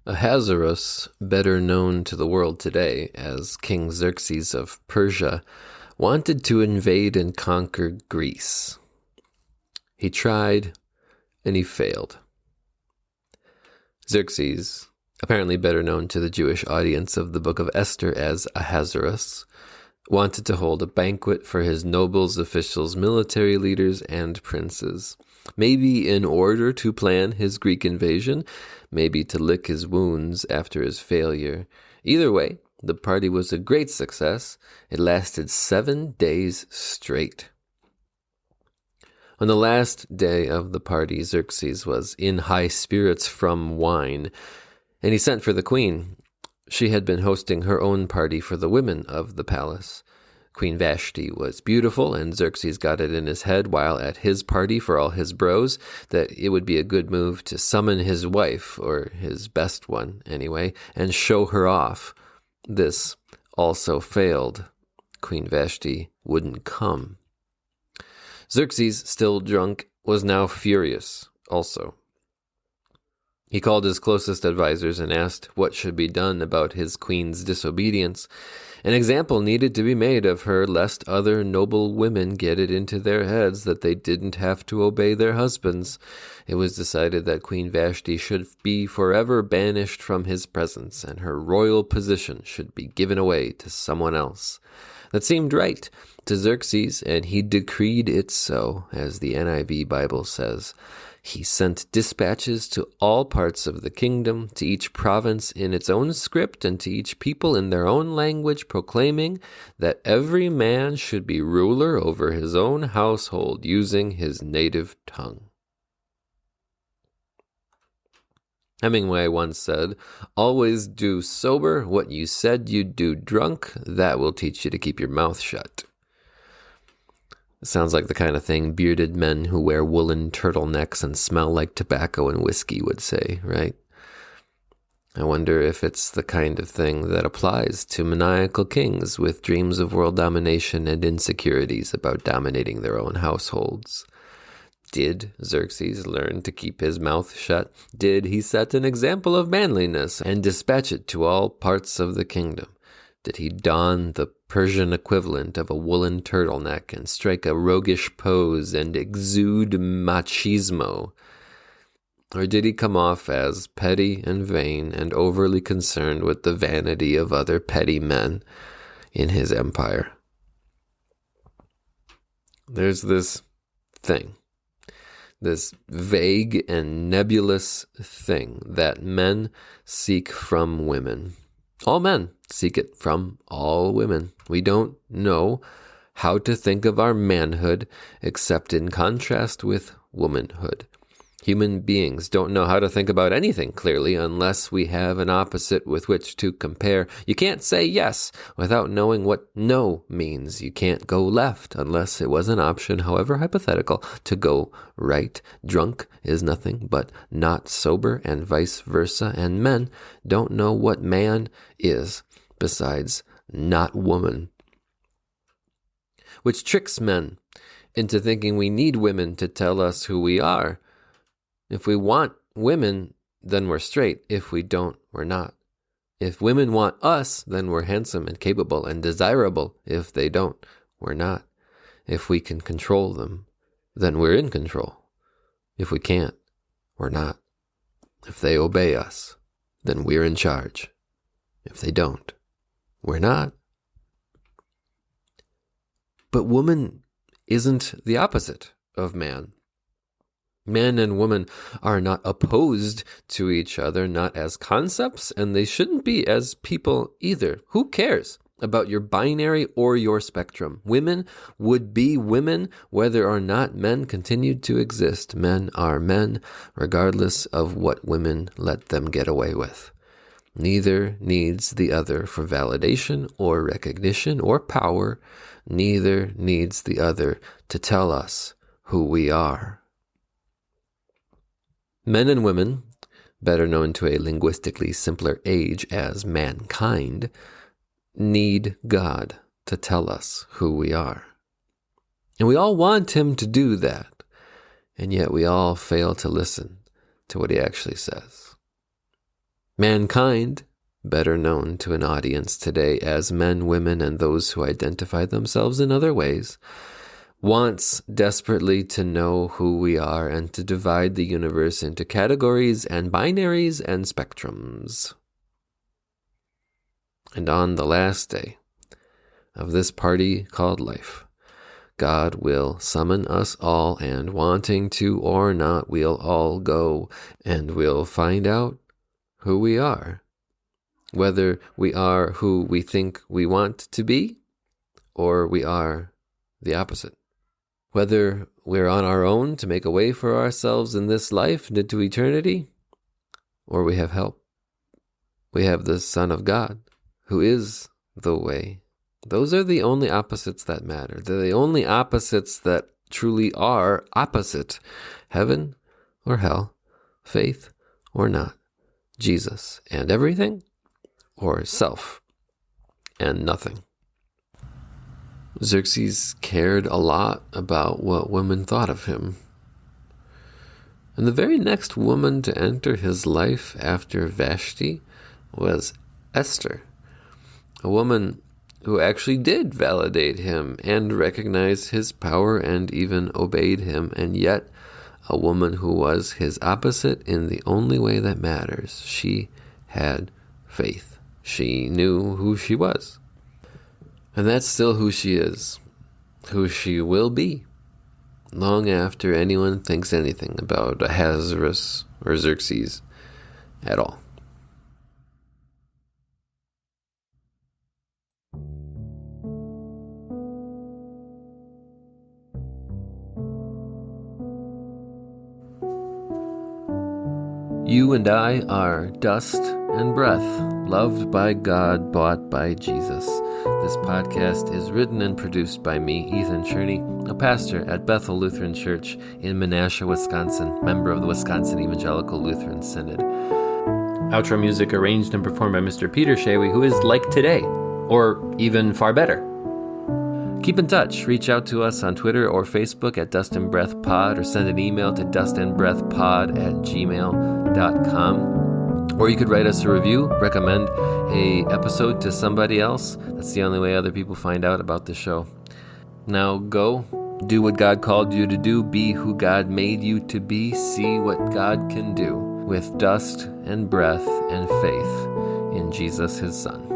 Ahasuerus, better known to the world today as King Xerxes of Persia, wanted to invade and conquer Greece. He tried, and he failed. Xerxes, apparently better known to the Jewish audience of the book of Esther as Ahasuerus, wanted to hold a banquet for his nobles, officials, military leaders, and princes. Maybe in order to plan his Greek invasion, maybe to lick his wounds after his failure. Either way, the party was a great success. It lasted 7 days straight. On the last day of the party, Xerxes was in high spirits from wine, and he sent for the queen. She had been hosting her own party for the women of the palace. Queen Vashti was beautiful, and Xerxes got it in his head while at his party for all his bros that it would be a good move to summon his wife, or his best one anyway, and show her off. This also failed. Queen Vashti wouldn't come. Xerxes, still drunk, was now furious also. He called his closest advisors and asked what should be done about his queen's disobedience. An example needed to be made of her, lest other noble women get it into their heads that they didn't have to obey their husbands. It was decided that Queen Vashti should be forever banished from his presence, and her royal position should be given away to someone else. That seemed right to Xerxes, and he decreed it so, as the NIV Bible says. He sent dispatches to all parts of the kingdom, to each province in its own script, and to each people in their own language, proclaiming that every man should be ruler over his own household using his native tongue. Hemingway once said, "Always do sober what you said you'd do drunk. That will teach you to keep your mouth shut." It sounds like the kind of thing bearded men who wear woolen turtlenecks and smell like tobacco and whiskey would say, right? I wonder if it's the kind of thing that applies to maniacal kings with dreams of world domination and insecurities about dominating their own households. Did Xerxes learn to keep his mouth shut? Did he set an example of manliness and dispatch it to all parts of the kingdom? Did he don the Persian equivalent of a woolen turtleneck and strike a roguish pose and exude machismo? Or did he come off as petty and vain and overly concerned with the vanity of other petty men in his empire? There's this thing, this vague and nebulous thing that men seek from women. All men seek it from all women. We don't know how to think of our manhood except in contrast with womanhood. Human beings don't know how to think about anything clearly unless we have an opposite with which to compare. You can't say yes without knowing what no means. You can't go left unless it was an option, however hypothetical, to go right. Drunk is nothing but not sober, and vice versa. And men don't know what man is besides not woman, which tricks men into thinking we need women to tell us who we are. If we want women, then we're straight. If we don't, we're not. If women want us, then we're handsome and capable and desirable. If they don't, we're not. If we can control them, then we're in control. If we can't, we're not. If they obey us, then we're in charge. If they don't, we're not. But woman isn't the opposite of man. Man and woman are not opposed to each other, not as concepts, and they shouldn't be as people either. Who cares about your binary or your spectrum? Women would be women whether or not men continued to exist. Men are men, regardless of what women let them get away with. Neither needs the other for validation or recognition or power. Neither needs the other to tell us who we are. Men and women, better known to a linguistically simpler age as mankind, need God to tell us who we are. And we all want him to do that, and yet we all fail to listen to what he actually says. Mankind, better known to an audience today as men, women, and those who identify themselves in other ways, wants desperately to know who we are and to divide the universe into categories and binaries and spectrums. And on the last day of this party called life, God will summon us all, and wanting to or not, we'll all go, and we'll find out who we are. Whether we are who we think we want to be, or we are the opposite. Whether we're on our own to make a way for ourselves in this life and into eternity, or we have help. We have the Son of God, who is the way. Those are the only opposites that matter. They're the only opposites that truly are opposite. Heaven or hell, faith or not, Jesus and everything, or self and nothing. Xerxes cared a lot about what women thought of him. And the very next woman to enter his life after Vashti was Esther, a woman who actually did validate him and recognize his power and even obeyed him, and yet a woman who was his opposite in the only way that matters. She had faith. She knew who she was. And that's still who she is, who she will be, long after anyone thinks anything about Ahasuerus or Xerxes at all. You and I are dust and breath, loved by God, bought by Jesus. This podcast is written and produced by me, Ethan Cherney, a pastor at Bethel Lutheran Church in Menasha, Wisconsin, member of the Wisconsin Evangelical Lutheran Synod. Outro music arranged and performed by Mr. Peter Shawy, who is like today, or even far better. Keep in touch. Reach out to us on Twitter or Facebook at Dust and Breath Pod, or send an email to dustandbreathpod@gmail.com. Or you could write us a review, recommend a episode to somebody else. That's the only way other people find out about the show. Now go, do what God called you to do, be who God made you to be, see what God can do with dust and breath and faith in Jesus, his Son.